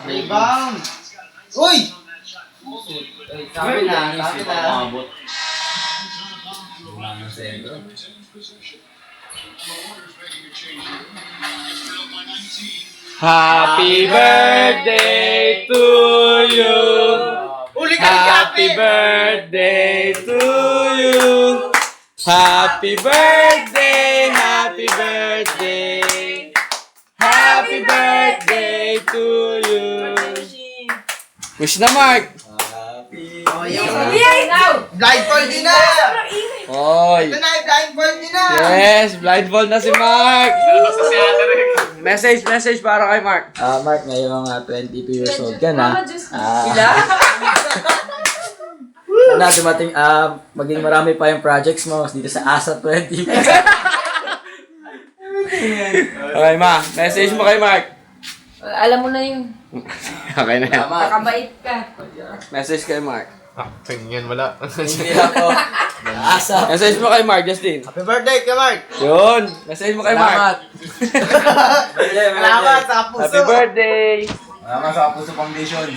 Rebound! Uy! Sabi na. Wala ng sentro. Happy birthday to you. Happy birthday to you. Happy birthday, happy birthday. Happy birthday to you. Wish na, Mark. Oh, yung blindfold din na! Oy. Ito na, blindfold din na! Yes, blindfold na si Mark. Message para kay Mark. Mark, ngayong 22 years old ka na. Sana dumating, maging marami pa yung projects mo dito sa ASA 20. Okay, ma. Message mo kay Mark. Alam mo na yun. Okay na yan. Nakabait ka. Message kay Mark. Tingin, wala. Hindi ako. ASA. Message mo kay Mark, Justin. Happy birthday ka, Mark! Yun. Message mo kay Mark. Salamat sa puso! Happy birthday. Salamat sa Puso Foundation.